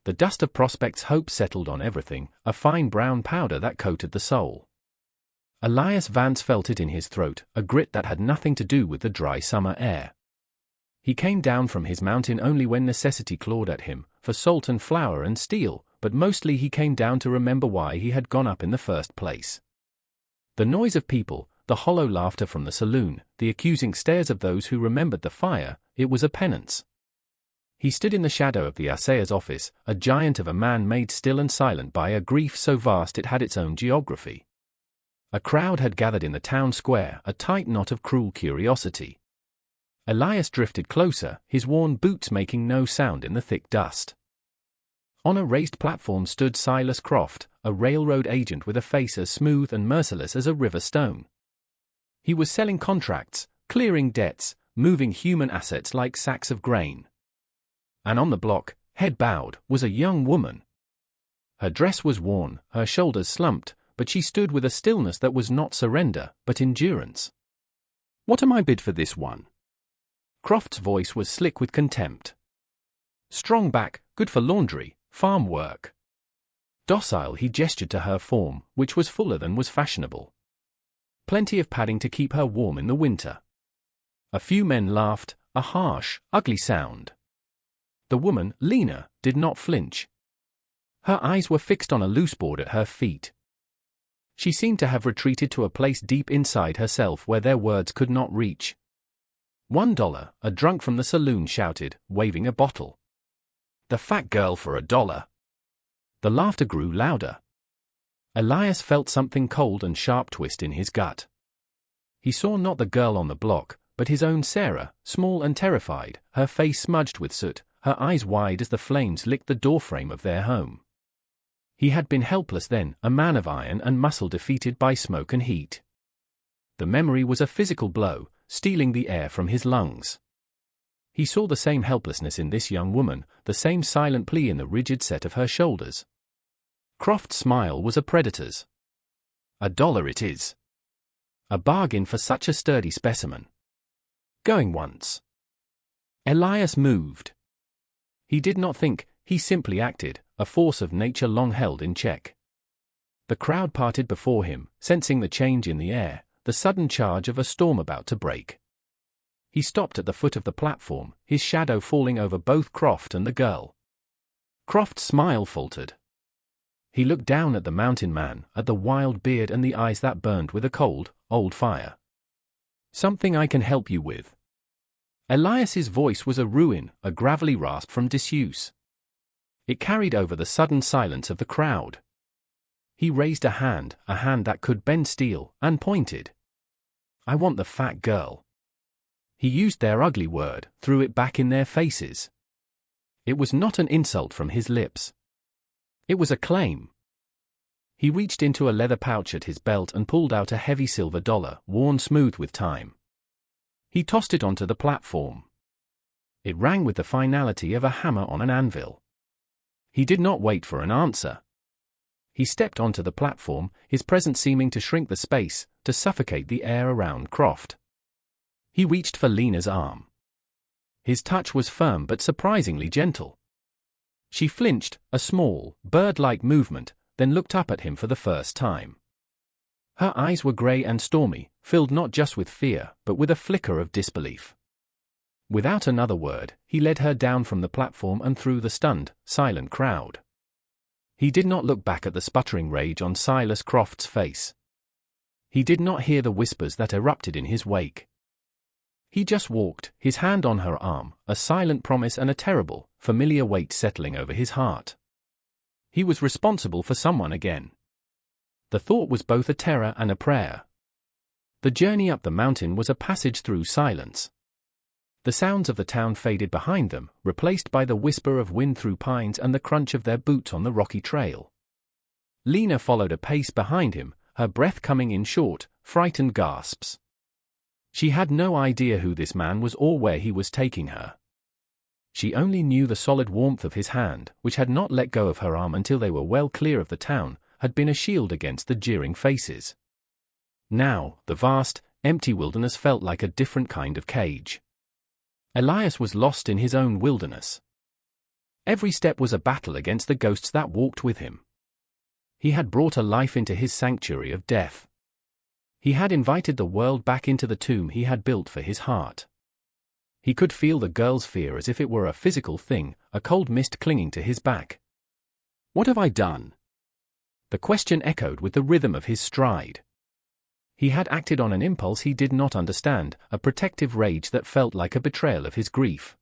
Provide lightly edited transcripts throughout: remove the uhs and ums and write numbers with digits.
The dust of prospect's hope settled on everything, a fine brown powder that coated the soul. Elias Vance felt it in his throat, a grit that had nothing to do with the dry summer air. He came down from his mountain only when necessity clawed at him, for salt and flour and steel, but mostly he came down to remember why he had gone up in the first place. The noise of people, the hollow laughter from the saloon, the accusing stares of those who remembered the fire, it was a penance. He stood in the shadow of the assayer's office, a giant of a man made still and silent by a grief so vast it had its own geography. A crowd had gathered in the town square, a tight knot of cruel curiosity. Elias drifted closer, his worn boots making no sound in the thick dust. On a raised platform stood Silas Croft, a railroad agent with a face as smooth and merciless as a river stone. He was selling contracts, clearing debts, moving human assets like sacks of grain. And on the block, head bowed, was a young woman. Her dress was worn, her shoulders slumped, but she stood with a stillness that was not surrender, but endurance. "What am I bid for this one?" Croft's voice was slick with contempt. Strong back, good for laundry, farm work. Docile, he gestured to her form, which was fuller than was fashionable. Plenty of padding to keep her warm in the winter. A few men laughed, a harsh, ugly sound. The woman, Lena, did not flinch. Her eyes were fixed on a loose board at her feet. She seemed to have retreated to a place deep inside herself where their words could not reach. $1, a drunk from the saloon shouted, waving a bottle. "The fat girl for $1. The laughter grew louder. Elias felt something cold and sharp twist in his gut. He saw not the girl on the block, but his own Sarah, small and terrified, her face smudged with soot, her eyes wide as the flames licked the doorframe of their home. He had been helpless then, a man of iron and muscle defeated by smoke and heat. The memory was a physical blow, stealing the air from his lungs. He saw the same helplessness in this young woman, the same silent plea in the rigid set of her shoulders. Croft's smile was a predator's. $1 it is. A bargain for such a sturdy specimen. Going once. Elias moved. He did not think, he simply acted, a force of nature long held in check. The crowd parted before him, sensing the change in the air, the sudden charge of a storm about to break. He stopped at the foot of the platform, his shadow falling over both Croft and the girl. Croft's smile faltered. He looked down at the mountain man, at the wild beard and the eyes that burned with a cold, old fire. "Something I can help you with." Elias's voice was a ruin, a gravelly rasp from disuse. It carried over the sudden silence of the crowd. He raised a hand that could bend steel, and pointed. "I want the fat girl." He used their ugly word, threw it back in their faces. It was not an insult from his lips. It was a claim. He reached into a leather pouch at his belt and pulled out a heavy silver dollar, worn smooth with time. He tossed it onto the platform. It rang with the finality of a hammer on an anvil. He did not wait for an answer. He stepped onto the platform, his presence seeming to shrink the space, to suffocate the air around Croft. He reached for Lena's arm. His touch was firm but surprisingly gentle. She flinched, a small, bird-like movement, then looked up at him for the first time. Her eyes were grey and stormy, filled not just with fear, but with a flicker of disbelief. Without another word, he led her down from the platform and through the stunned, silent crowd. He did not look back at the sputtering rage on Silas Croft's face. He did not hear the whispers that erupted in his wake. He just walked, his hand on her arm, a silent promise and a terrible, familiar weight settling over his heart. He was responsible for someone again. The thought was both a terror and a prayer. The journey up the mountain was a passage through silence. The sounds of the town faded behind them, replaced by the whisper of wind through pines and the crunch of their boots on the rocky trail. Lena followed a pace behind him, her breath coming in short, frightened gasps. She had no idea who this man was or where he was taking her. She only knew the solid warmth of his hand, which had not let go of her arm until they were well clear of the town, had been a shield against the jeering faces. Now, the vast, empty wilderness felt like a different kind of cage. Elias was lost in his own wilderness. Every step was a battle against the ghosts that walked with him. He had brought a life into his sanctuary of death. He had invited the world back into the tomb he had built for his heart. He could feel the girl's fear as if it were a physical thing, a cold mist clinging to his back. "What have I done?" The question echoed with the rhythm of his stride. He had acted on an impulse he did not understand, a protective rage that felt like a betrayal of his grief.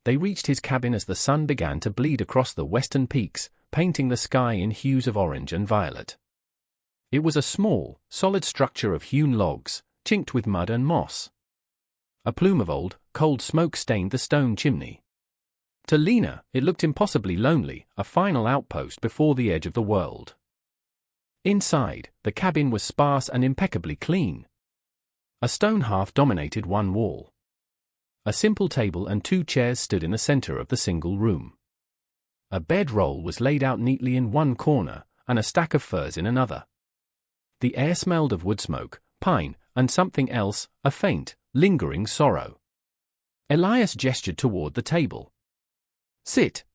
They reached his cabin as the sun began to bleed across the western peaks, painting the sky in hues of orange and violet. It was a small, solid structure of hewn logs, chinked with mud and moss. A plume of old, cold smoke stained the stone chimney. To Lena, it looked impossibly lonely, a final outpost before the edge of the world. Inside, the cabin was sparse and impeccably clean. A stone hearth dominated one wall. A simple table and 2 chairs stood in the center of the single room. A bedroll was laid out neatly in one corner, and a stack of furs in another. The air smelled of wood smoke, pine, and something else, a faint, lingering sorrow. Elias gestured toward the table. "Sit."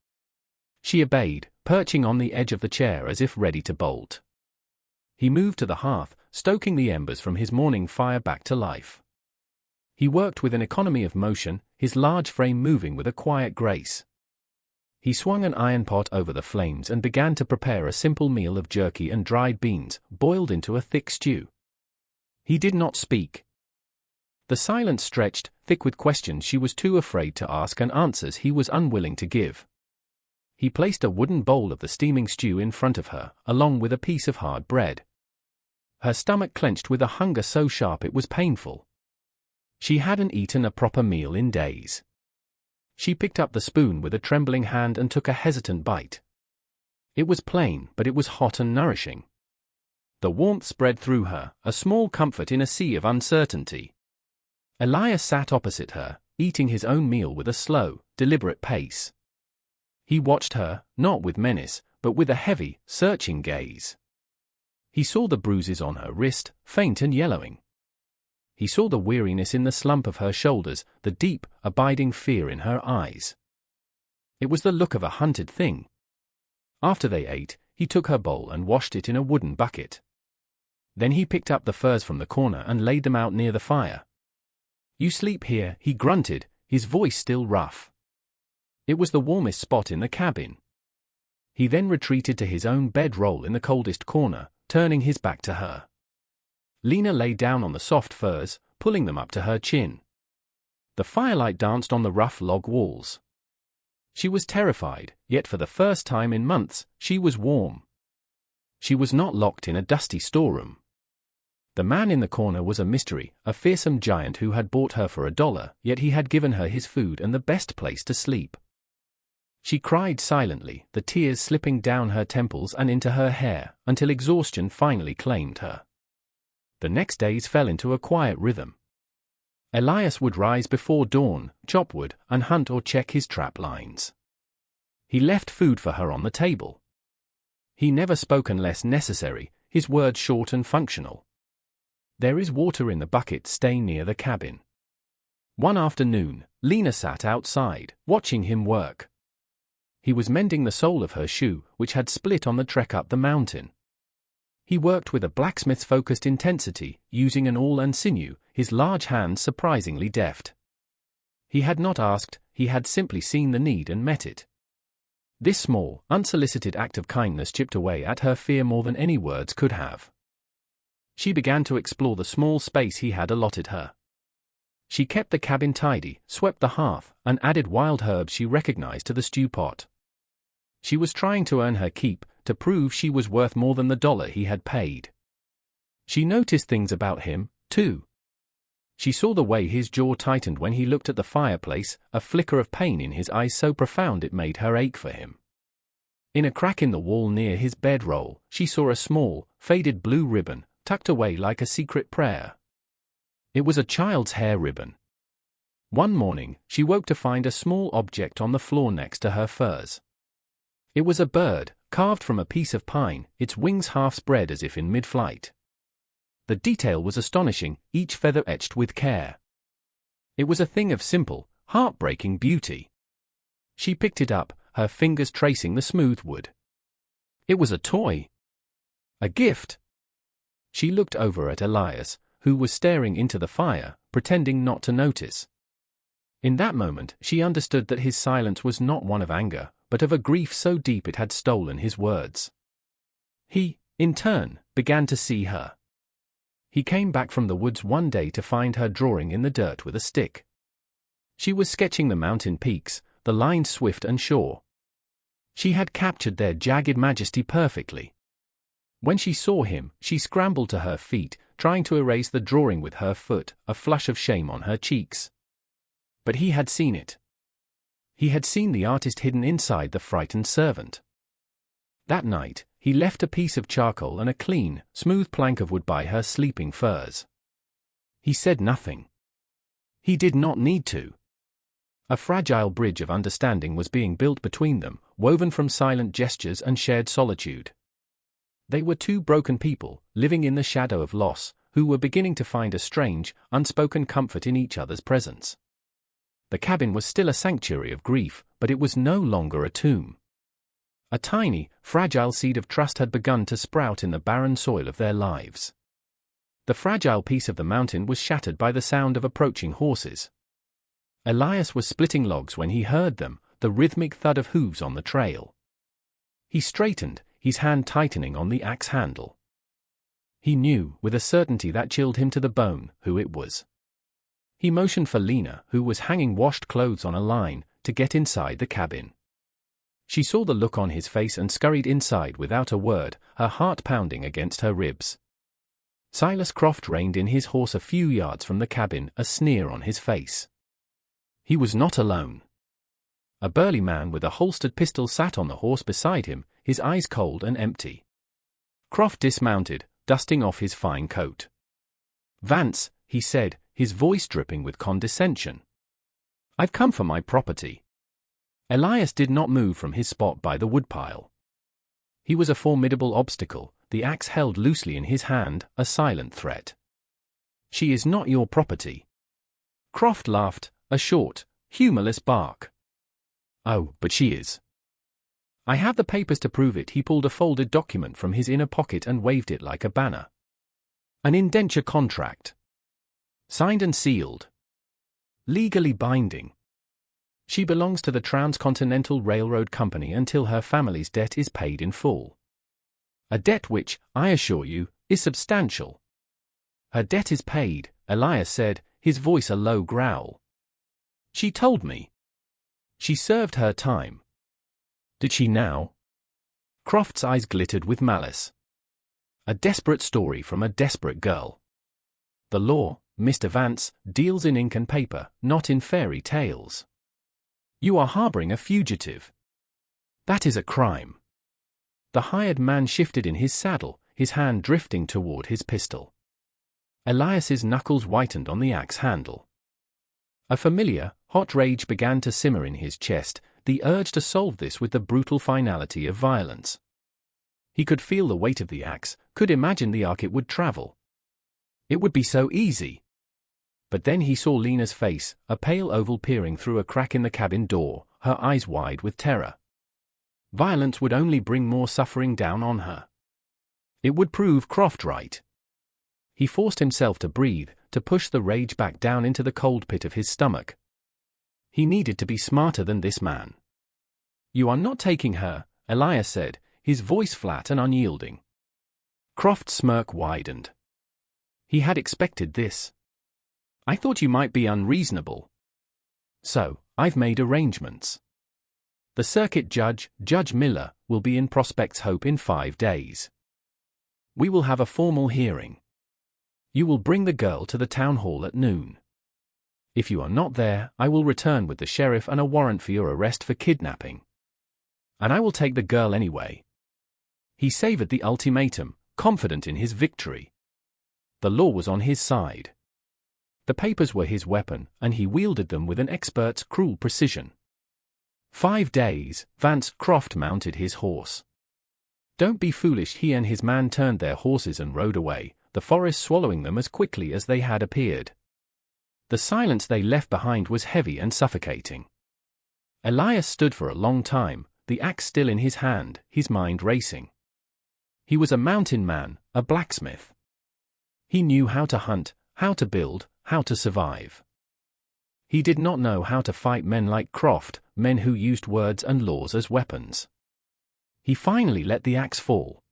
She obeyed, perching on the edge of the chair as if ready to bolt. He moved to the hearth, stoking the embers from his morning fire back to life. He worked with an economy of motion, his large frame moving with a quiet grace. He swung an iron pot over the flames and began to prepare a simple meal of jerky and dried beans, boiled into a thick stew. He did not speak. The silence stretched, thick with questions she was too afraid to ask and answers he was unwilling to give. He placed a wooden bowl of the steaming stew in front of her, along with a piece of hard bread. Her stomach clenched with a hunger so sharp it was painful. She hadn't eaten a proper meal in days. She picked up the spoon with a trembling hand and took a hesitant bite. It was plain, but it was hot and nourishing. The warmth spread through her, a small comfort in a sea of uncertainty. Elias sat opposite her, eating his own meal with a slow, deliberate pace. He watched her, not with menace, but with a heavy, searching gaze. He saw the bruises on her wrist, faint and yellowing. He saw the weariness in the slump of her shoulders, the deep, abiding fear in her eyes. It was the look of a hunted thing. After they ate, he took her bowl and washed it in a wooden bucket. Then he picked up the furs from the corner and laid them out near the fire. "You sleep here," he grunted, his voice still rough. It was the warmest spot in the cabin. He then retreated to his own bedroll in the coldest corner, turning his back to her. Lena lay down on the soft furs, pulling them up to her chin. The firelight danced on the rough log walls. She was terrified, yet for the first time in months, she was warm. She was not locked in a dusty storeroom. The man in the corner was a mystery, a fearsome giant who had bought her for $1, yet he had given her his food and the best place to sleep. She cried silently, the tears slipping down her temples and into her hair, until exhaustion finally claimed her. The next days fell into a quiet rhythm. Elias would rise before dawn, chop wood, and hunt or check his trap lines. He left food for her on the table. He never spoke unless necessary, his words short and functional. "There is water in the bucket. Stay near the cabin." One afternoon, Lena sat outside, watching him work. He was mending the sole of her shoe, which had split on the trek up the mountain. He worked with a blacksmith's focused intensity, using an awl and sinew, his large hands surprisingly deft. He had not asked, he had simply seen the need and met it. This small, unsolicited act of kindness chipped away at her fear more than any words could have. She began to explore the small space he had allotted her. She kept the cabin tidy, swept the hearth, and added wild herbs she recognized to the stew pot. She was trying to earn her keep, to prove she was worth more than the $1 he had paid. She noticed things about him, too. She saw the way his jaw tightened when he looked at the fireplace, a flicker of pain in his eyes so profound it made her ache for him. In a crack in the wall near his bedroll, she saw a small, faded blue ribbon, tucked away like a secret prayer. It was a child's hair ribbon. One morning, she woke to find a small object on the floor next to her furs. It was a bird, carved from a piece of pine, its wings half spread as if in mid-flight. The detail was astonishing, each feather etched with care. It was a thing of simple, heartbreaking beauty. She picked it up, her fingers tracing the smooth wood. It was a toy. A gift. She looked over at Elias, who was staring into the fire, pretending not to notice. In that moment, she understood that his silence was not one of anger, but of a grief so deep it had stolen his words. He, in turn, began to see her. He came back from the woods one day to find her drawing in the dirt with a stick. She was sketching the mountain peaks, the lines swift and sure. She had captured their jagged majesty perfectly. When she saw him, she scrambled to her feet, trying to erase the drawing with her foot, a flush of shame on her cheeks. But he had seen it. He had seen the artist hidden inside the frightened servant. That night, he left a piece of charcoal and a clean, smooth plank of wood by her sleeping furs. He said nothing. He did not need to. A fragile bridge of understanding was being built between them, woven from silent gestures and shared solitude. They were two broken people, living in the shadow of loss, who were beginning to find a strange, unspoken comfort in each other's presence. The cabin was still a sanctuary of grief, but it was no longer a tomb. A tiny, fragile seed of trust had begun to sprout in the barren soil of their lives. The fragile piece of the mountain was shattered by the sound of approaching horses. Elias was splitting logs when he heard them, the rhythmic thud of hooves on the trail. He straightened, his hand tightening on the axe handle. He knew, with a certainty that chilled him to the bone, who it was. He motioned for Lena, who was hanging washed clothes on a line, to get inside the cabin. She saw the look on his face and scurried inside without a word, her heart pounding against her ribs. Silas Croft reined in his horse a few yards from the cabin, a sneer on his face. He was not alone. A burly man with a holstered pistol sat on the horse beside him, his eyes cold and empty. Croft dismounted, dusting off his fine coat. "Vance," he said, his voice dripping with condescension. "I've come for my property." Elias did not move from his spot by the woodpile. He was a formidable obstacle, the axe held loosely in his hand, a silent threat. "She is not your property." Croft laughed, a short, humorless bark. "Oh, but she is." "I have the papers to prove it." He pulled a folded document from his inner pocket and waved it like a banner. "An indenture contract. Signed and sealed. Legally binding. She belongs to the Transcontinental Railroad Company until her family's debt is paid in full. A debt which, I assure you, is substantial." "Her debt is paid," Elias said, his voice a low growl. "She told me. She served her time." "Did she now?" Croft's eyes glittered with malice. "A desperate story from a desperate girl. The law, Mr. Vance, deals in ink and paper, not in fairy tales. You are harboring a fugitive. That is a crime." The hired man shifted in his saddle, his hand drifting toward his pistol. Elias's knuckles whitened on the axe handle. A familiar, hot rage began to simmer in his chest, the urge to solve this with the brutal finality of violence. He could feel the weight of the axe, could imagine the arc it would travel. It would be so easy. But then he saw Lena's face, a pale oval peering through a crack in the cabin door, her eyes wide with terror. Violence would only bring more suffering down on her. It would prove Croft right. He forced himself to breathe, to push the rage back down into the cold pit of his stomach. He needed to be smarter than this man. "You are not taking her," Elias said, his voice flat and unyielding. Croft's smirk widened. He had expected this. "I thought you might be unreasonable. So, I've made arrangements. The circuit judge, Judge Miller, will be in Prospect's Hope in 5 days. We will have a formal hearing. You will bring the girl to the town hall at noon. If you are not there, I will return with the sheriff and a warrant for your arrest for kidnapping. And I will take the girl anyway." He savored the ultimatum, confident in his victory. The law was on his side. The papers were his weapon, and he wielded them with an expert's cruel precision. 5 days, Vance. Croft mounted his horse. "Don't be foolish." He and his man turned their horses and rode away, the forest swallowing them as quickly as they had appeared. The silence they left behind was heavy and suffocating. Elias stood for a long time, the axe still in his hand, his mind racing. He was a mountain man, a blacksmith. He knew how to hunt, how to build, how to survive. He did not know how to fight men like Croft, men who used words and laws as weapons. He finally let the axe fall.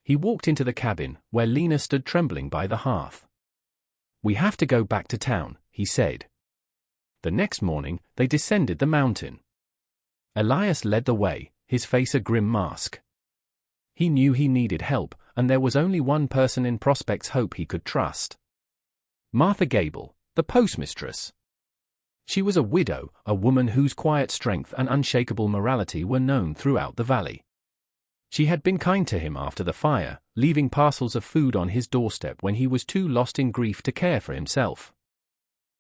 He walked into the cabin, where Lena stood trembling by the hearth. "We have to go back to town," he said. The next morning, they descended the mountain. Elias led the way, his face a grim mask. He knew he needed help, and there was only one person in Prospect's Hope he could trust. Martha Gable, the postmistress. She was a widow, a woman whose quiet strength and unshakable morality were known throughout the valley. She had been kind to him after the fire, leaving parcels of food on his doorstep when he was too lost in grief to care for himself.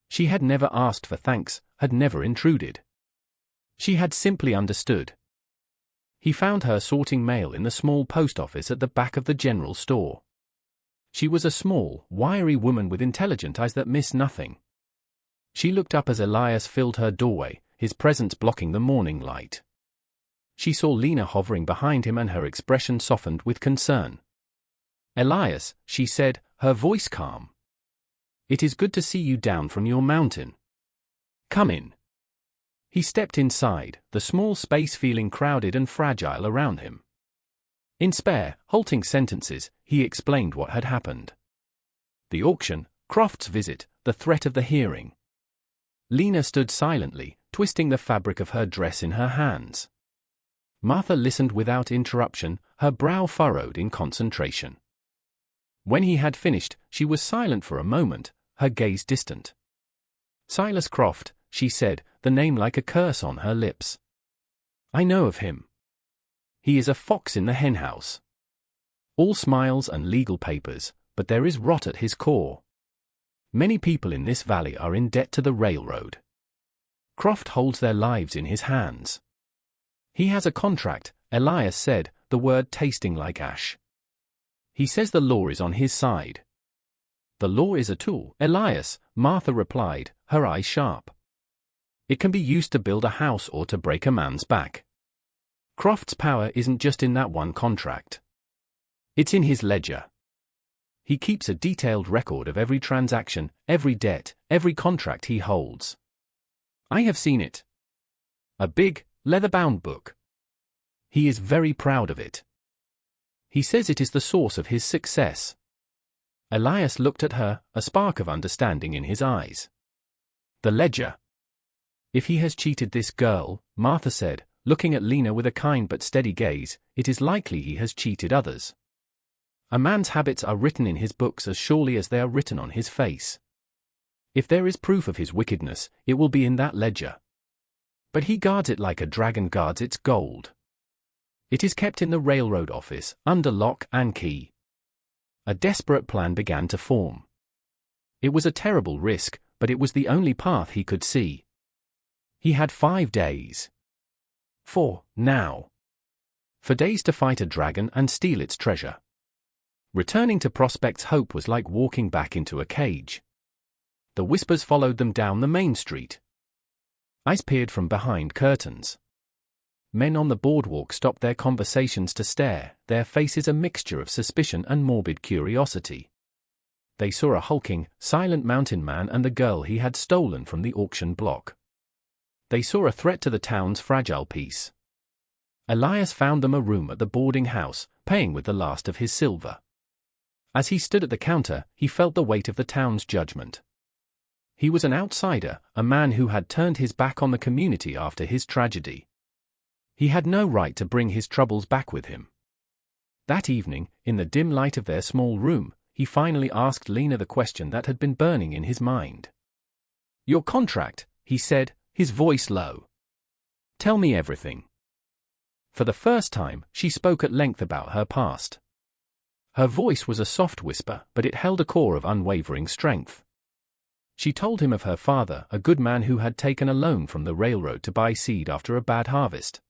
She had never asked for thanks, had never intruded. She had simply understood. He found her sorting mail in the small post office at the back of the general store. She was a small, wiry woman with intelligent eyes that missed nothing. She looked up as Elias filled her doorway, his presence blocking the morning light. She saw Lena hovering behind him and her expression softened with concern. "Elias," she said, her voice calm. "It is good to see you down from your mountain. Come in." He stepped inside, the small space feeling crowded and fragile around him. In spare, halting sentences, he explained what had happened. The auction, Croft's visit, the threat of the hearing. Lena stood silently, twisting the fabric of her dress in her hands. Martha listened without interruption, her brow furrowed in concentration. When he had finished, she was silent for a moment, her gaze distant. "Silas Croft," she said, the name like a curse on her lips. "I know of him. He is a fox in the henhouse. All smiles and legal papers, but there is rot at his core. Many people in this valley are in debt to the railroad. Croft holds their lives in his hands. He has a contract," Elias said, the word tasting like ash. "He says the law is on his side." "The law is a tool, Elias," Martha replied, her eyes sharp. "It can be used to build a house or to break a man's back. Croft's power isn't just in that one contract. It's in his ledger. He keeps a detailed record of every transaction, every debt, every contract he holds. I have seen it. A big, leather-bound book. He is very proud of it. He says it is the source of his success." Elias looked at her, a spark of understanding in his eyes. "The ledger. If he has cheated this girl," Martha said, looking at Lena with a kind but steady gaze, "it is likely he has cheated others. A man's habits are written in his books as surely as they are written on his face. If there is proof of his wickedness, it will be in that ledger. But he guards it like a dragon guards its gold. It is kept in the railroad office, under lock and key." A desperate plan began to form. It was a terrible risk, but it was the only path he could see. He had 5 days. 4, now. For days to fight a dragon and steal its treasure. Returning to Prospect's Hope was like walking back into a cage. The whispers followed them down the main street. Eyes peered from behind curtains. Men on the boardwalk stopped their conversations to stare, their faces a mixture of suspicion and morbid curiosity. They saw a hulking, silent mountain man and the girl he had stolen from the auction block. They saw a threat to the town's fragile peace. Elias found them a room at the boarding house, paying with the last of his silver. As he stood at the counter, he felt the weight of the town's judgment. He was an outsider, a man who had turned his back on the community after his tragedy. He had no right to bring his troubles back with him. That evening, in the dim light of their small room, he finally asked Lena the question that had been burning in his mind. "Your contract," he said, his voice low. "Tell me everything." For the first time, she spoke at length about her past. Her voice was a soft whisper, but it held a core of unwavering strength. She told him of her father, a good man who had taken a loan from the railroad to buy seed after a bad harvest.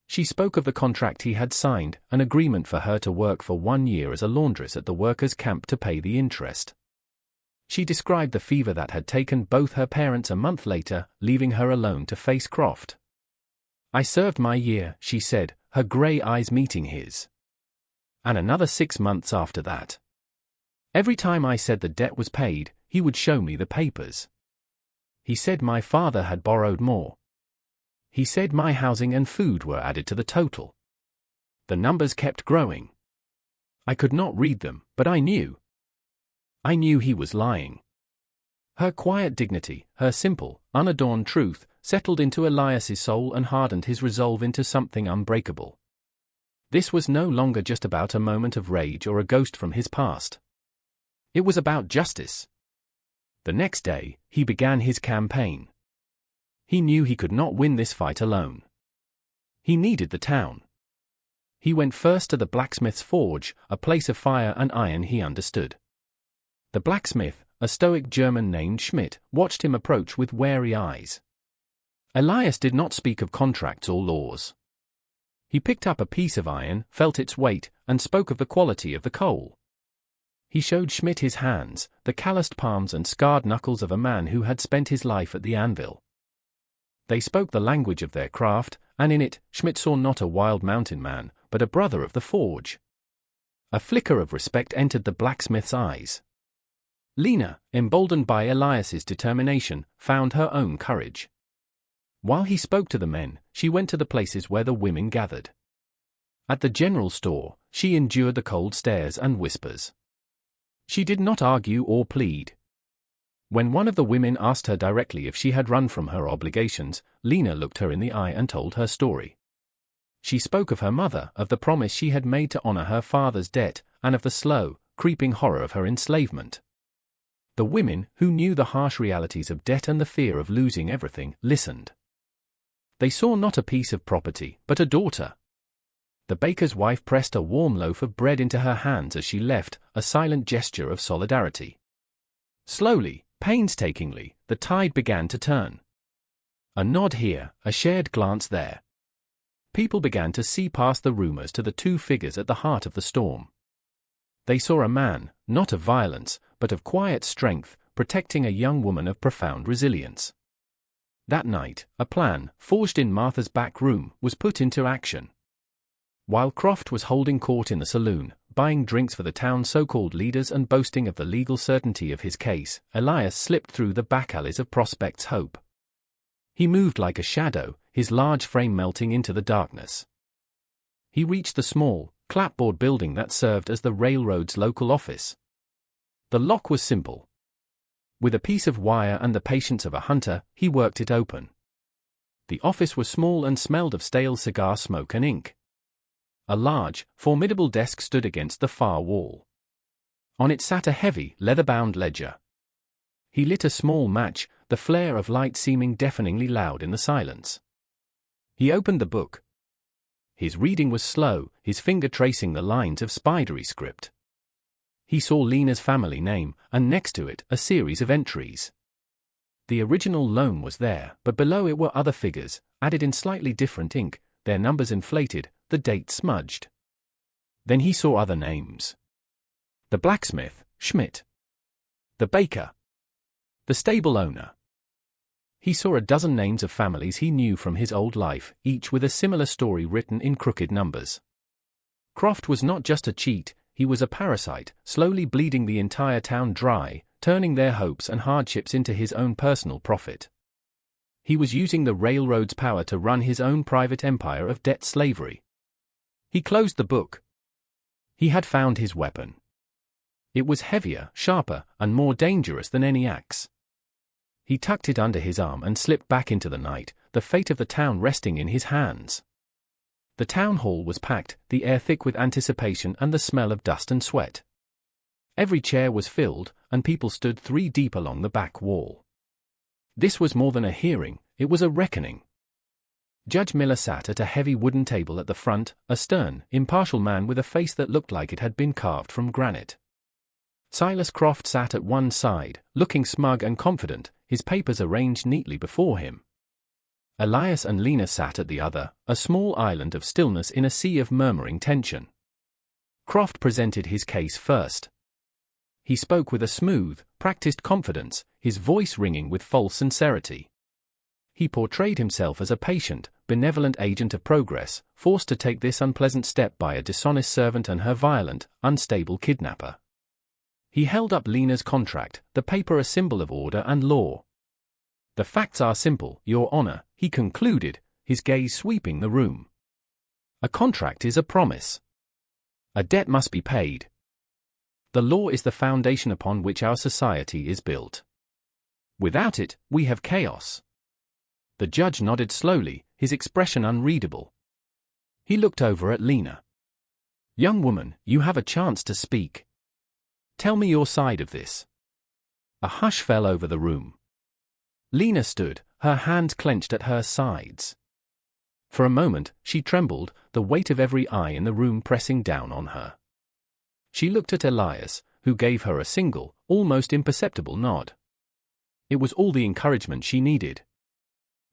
She spoke of the contract he had signed, an agreement for her to work for 1 year as a laundress at the workers' camp to pay the interest. She described the fever that had taken both her parents a month later, leaving her alone to face Croft. "I served my year," she said, her grey eyes meeting his. "And another 6 months after that. Every time I said the debt was paid, he would show me the papers. He said my father had borrowed more. He said my housing and food were added to the total. The numbers kept growing. I could not read them, but I knew. I knew he was lying." Her quiet dignity, her simple, unadorned truth, settled into Elias's soul and hardened his resolve into something unbreakable. This was no longer just about a moment of rage or a ghost from his past. It was about justice. The next day, he began his campaign. He knew he could not win this fight alone. He needed the town. He went first to the blacksmith's forge, a place of fire and iron he understood. The blacksmith, a stoic German named Schmidt, watched him approach with wary eyes. Elias did not speak of contracts or laws. He picked up a piece of iron, felt its weight, and spoke of the quality of the coal. He showed Schmidt his hands, the calloused palms and scarred knuckles of a man who had spent his life at the anvil. They spoke the language of their craft, and in it, Schmidt saw not a wild mountain man, but a brother of the forge. A flicker of respect entered the blacksmith's eyes. Lena, emboldened by Elias's determination, found her own courage. While he spoke to the men, she went to the places where the women gathered. At the general store, she endured the cold stares and whispers. She did not argue or plead. When one of the women asked her directly if she had run from her obligations, Lena looked her in the eye and told her story. She spoke of her mother, of the promise she had made to honor her father's debt, and of the slow, creeping horror of her enslavement. The women, who knew the harsh realities of debt and the fear of losing everything, listened. They saw not a piece of property, but a daughter. The baker's wife pressed a warm loaf of bread into her hands as she left, a silent gesture of solidarity. Slowly, painstakingly, the tide began to turn. A nod here, a shared glance there. People began to see past the rumors to the two figures at the heart of the storm. They saw a man, not of violence, but of quiet strength, protecting a young woman of profound resilience. That night, a plan, forged in Martha's back room, was put into action. While Croft was holding court in the saloon, buying drinks for the town's so-called leaders and boasting of the legal certainty of his case, Elias slipped through the back alleys of Prospect's Hope. He moved like a shadow, his large frame melting into the darkness. He reached the small, clapboard building that served as the railroad's local office. The lock was simple. With a piece of wire and the patience of a hunter, he worked it open. The office was small and smelled of stale cigar smoke and ink. A large, formidable desk stood against the far wall. On it sat a heavy, leather-bound ledger. He lit a small match, the flare of light seeming deafeningly loud in the silence. He opened the book. His reading was slow, his finger tracing the lines of spidery script. He saw Lena's family name, and next to it, a series of entries. The original loan was there, but below it were other figures, added in slightly different ink, their numbers inflated, the date smudged. Then he saw other names. The blacksmith, Schmidt. The baker. The stable owner. He saw a dozen names of families he knew from his old life, each with a similar story written in crooked numbers. Croft was not just a cheat, he was a parasite, slowly bleeding the entire town dry, turning their hopes and hardships into his own personal profit. He was using the railroad's power to run his own private empire of debt slavery. He closed the book. He had found his weapon. It was heavier, sharper, and more dangerous than any axe. He tucked it under his arm and slipped back into the night, the fate of the town resting in his hands. The town hall was packed, the air thick with anticipation and the smell of dust and sweat. Every chair was filled, and people stood 3 deep along the back wall. This was more than a hearing, it was a reckoning. Judge Miller sat at a heavy wooden table at the front, a stern, impartial man with a face that looked like it had been carved from granite. Silas Croft sat at one side, looking smug and confident, his papers arranged neatly before him. Elias and Lena sat at the other, a small island of stillness in a sea of murmuring tension. Croft presented his case first. He spoke with a smooth, practiced confidence, his voice ringing with false sincerity. He portrayed himself as a patient, benevolent agent of progress, forced to take this unpleasant step by a dishonest servant and her violent, unstable kidnapper. He held up Lena's contract, the paper a symbol of order and law. "The facts are simple, Your Honor," he concluded, his gaze sweeping the room. "A contract is a promise. A debt must be paid. The law is the foundation upon which our society is built. Without it, we have chaos." The judge nodded slowly, his expression unreadable. He looked over at Lena. "Young woman, you have a chance to speak. Tell me your side of this." A hush fell over the room. Lena stood, her hands clenched at her sides. For a moment, she trembled, the weight of every eye in the room pressing down on her. She looked at Elias, who gave her a single, almost imperceptible nod. It was all the encouragement she needed.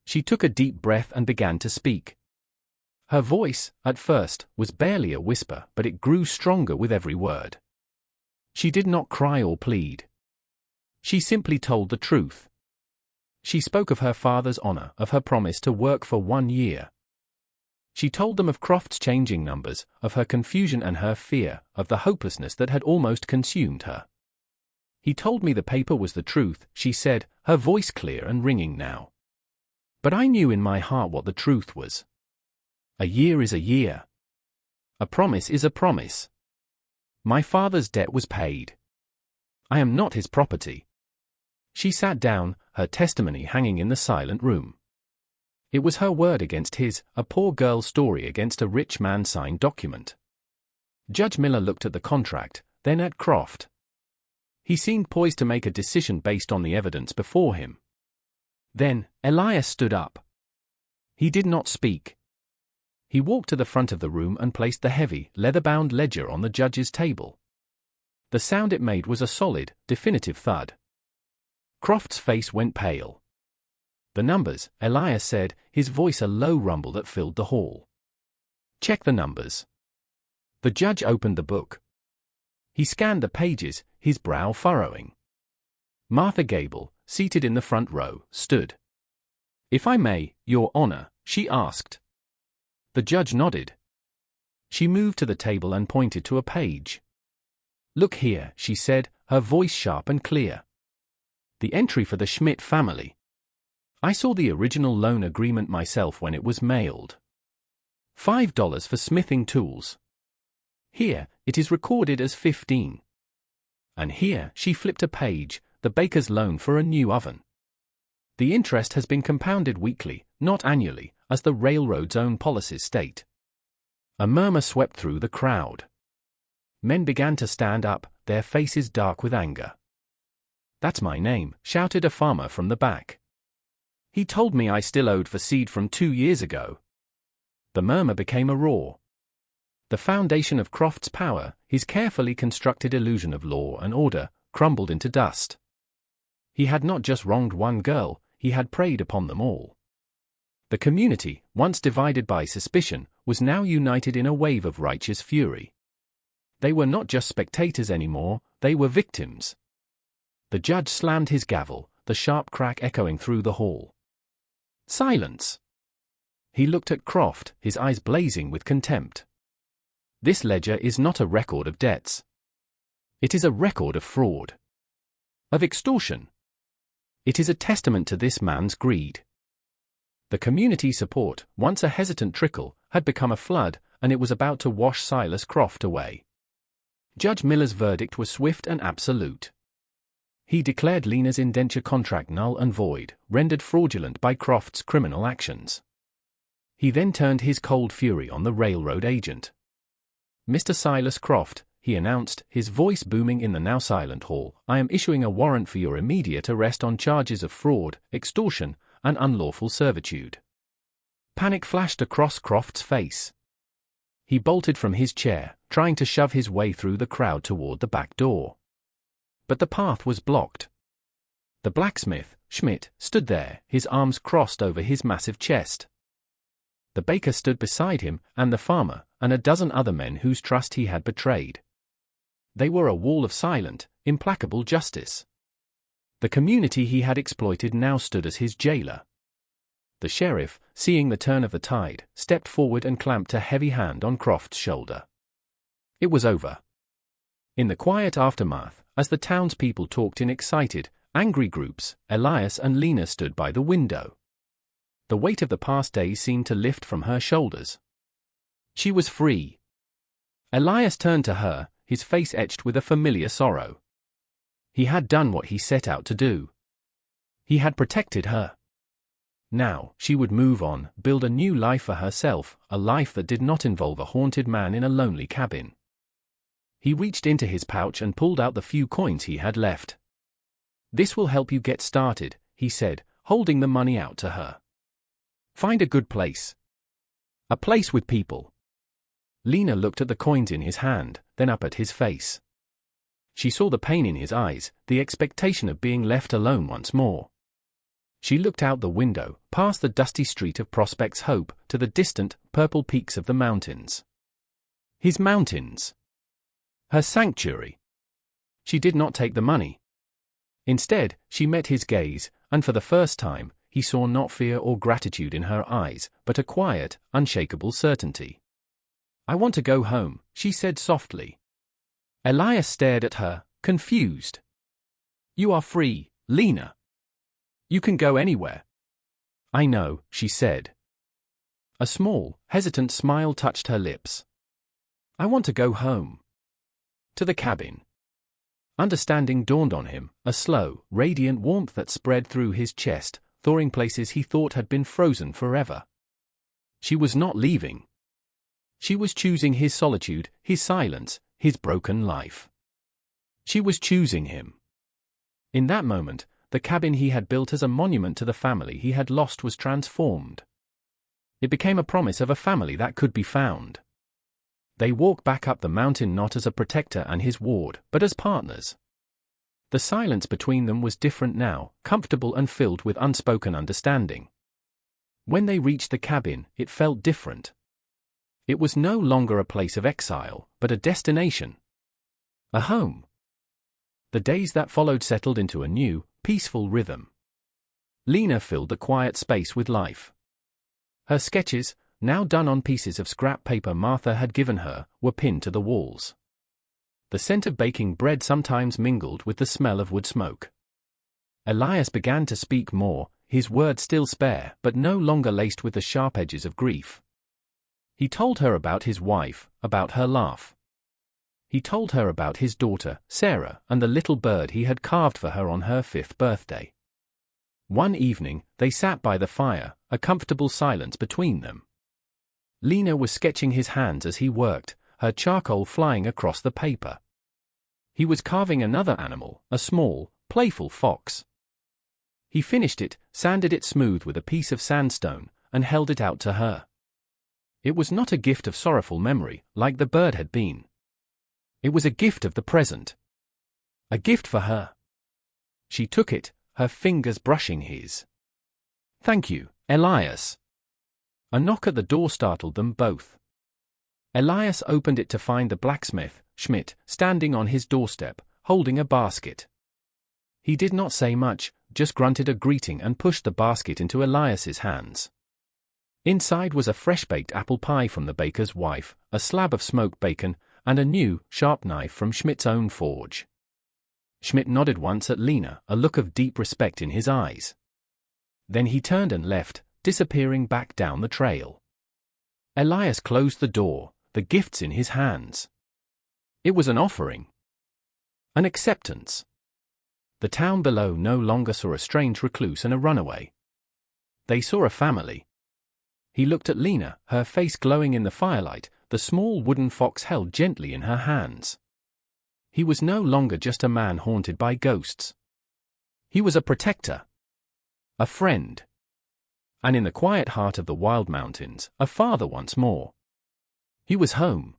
She took a deep breath and began to speak. Her voice, at first, was barely a whisper, but it grew stronger with every word. She did not cry or plead. She simply told the truth. She spoke of her father's honor, of her promise to work for 1 year. She told them of Croft's changing numbers, of her confusion and her fear, of the hopelessness that had almost consumed her. "He told me the paper was the truth," she said, her voice clear and ringing now. "But I knew in my heart what the truth was. A year is a year. A promise is a promise. My father's debt was paid. I am not his property." She sat down, her testimony hanging in the silent room. It was her word against his, a poor girl's story against a rich man's signed document. Judge Miller looked at the contract, then at Croft. He seemed poised to make a decision based on the evidence before him. Then, Elias stood up. He did not speak. He walked to the front of the room and placed the heavy, leather-bound ledger on the judge's table. The sound it made was a solid, definitive thud. Croft's face went pale. "The numbers," Elias said, his voice a low rumble that filled the hall. "Check the numbers." The judge opened the book. He scanned the pages, his brow furrowing. Martha Gable, seated in the front row, stood. "If I may, Your Honor," she asked. The judge nodded. She moved to the table and pointed to a page. "Look here," she said, her voice sharp and clear. "The entry for the Schmidt family. I saw the original loan agreement myself when it was mailed. $5 for smithing tools. Here, it is recorded as 15. And here," she flipped a page, "the baker's loan for a new oven. The interest has been compounded weekly, not annually, as the railroad's own policies state." A murmur swept through the crowd. Men began to stand up, their faces dark with anger. "That's my name," shouted a farmer from the back. "He told me I still owed for seed from 2 years ago." The murmur became a roar. The foundation of Croft's power, his carefully constructed illusion of law and order, crumbled into dust. He had not just wronged one girl, he had preyed upon them all. The community, once divided by suspicion, was now united in a wave of righteous fury. They were not just spectators anymore, they were victims. The judge slammed his gavel, the sharp crack echoing through the hall. "Silence!" He looked at Croft, his eyes blazing with contempt. "This ledger is not a record of debts. It is a record of fraud. Of extortion. It is a testament to this man's greed." The community support, once a hesitant trickle, had become a flood, and it was about to wash Silas Croft away. Judge Miller's verdict was swift and absolute. He declared Lena's indenture contract null and void, rendered fraudulent by Croft's criminal actions. He then turned his cold fury on the railroad agent. "Mr. Silas Croft," he announced, his voice booming in the now silent hall, "I am issuing a warrant for your immediate arrest on charges of fraud, extortion, and unlawful servitude." Panic flashed across Croft's face. He bolted from his chair, trying to shove his way through the crowd toward the back door. But the path was blocked. The blacksmith, Schmidt, stood there, his arms crossed over his massive chest. The baker stood beside him, and the farmer, and a dozen other men whose trust he had betrayed. They were a wall of silent, implacable justice. The community he had exploited now stood as his jailer. The sheriff, seeing the turn of the tide, stepped forward and clamped a heavy hand on Croft's shoulder. It was over. In the quiet aftermath, as the townspeople talked in excited, angry groups, Elias and Lena stood by the window. The weight of the past days seemed to lift from her shoulders. She was free. Elias turned to her, his face etched with a familiar sorrow. He had done what he set out to do. He had protected her. Now, she would move on, build a new life for herself, a life that did not involve a haunted man in a lonely cabin. He reached into his pouch and pulled out the few coins he had left. "This will help you get started," he said, holding the money out to her. "Find a good place. A place with people." Lena looked at the coins in his hand, then up at his face. She saw the pain in his eyes, the expectation of being left alone once more. She looked out the window, past the dusty street of Prospect's Hope, to the distant, purple peaks of the mountains. His mountains. Her sanctuary. She did not take the money. Instead, she met his gaze, and for the first time, he saw not fear or gratitude in her eyes, but a quiet, unshakable certainty. "I want to go home," she said softly. Elias stared at her, confused. "You are free, Lena. You can go anywhere." "I know," she said. A small, hesitant smile touched her lips. "I want to go home. To the cabin." Understanding dawned on him, a slow, radiant warmth that spread through his chest, thawing places he thought had been frozen forever. She was not leaving. She was choosing his solitude, his silence, his broken life. She was choosing him. In that moment, the cabin he had built as a monument to the family he had lost was transformed. It became a promise of a family that could be found. They walked back up the mountain not as a protector and his ward, but as partners. The silence between them was different now, comfortable and filled with unspoken understanding. When they reached the cabin, it felt different. It was no longer a place of exile, but a destination. A home. The days that followed settled into a new, peaceful rhythm. Lena filled the quiet space with life. Her sketches, now done on pieces of scrap paper Martha had given her, were pinned to the walls. The scent of baking bread sometimes mingled with the smell of wood smoke. Elias began to speak more, his words still spare, but no longer laced with the sharp edges of grief. He told her about his wife, about her laugh. He told her about his daughter, Sarah, and the little bird he had carved for her on her 5th birthday. One evening, they sat by the fire, a comfortable silence between them. Lena was sketching his hands as he worked, her charcoal flying across the paper. He was carving another animal, a small, playful fox. He finished it, sanded it smooth with a piece of sandstone, and held it out to her. It was not a gift of sorrowful memory, like the bird had been. It was a gift of the present. A gift for her. She took it, her fingers brushing his. "Thank you, Elias." A knock at the door startled them both. Elias opened it to find the blacksmith, Schmidt, standing on his doorstep, holding a basket. He did not say much, just grunted a greeting and pushed the basket into Elias's hands. Inside was a fresh-baked apple pie from the baker's wife, a slab of smoked bacon, and a new, sharp knife from Schmidt's own forge. Schmidt nodded once at Lena, a look of deep respect in his eyes. Then he turned and left, disappearing back down the trail. Elias closed the door, the gifts in his hands. It was an offering. An acceptance. The town below no longer saw a strange recluse and a runaway. They saw a family. He looked at Lena, her face glowing in the firelight, the small wooden fox held gently in her hands. He was no longer just a man haunted by ghosts. He was a protector. A friend. And in the quiet heart of the wild mountains, a father once more. He was home.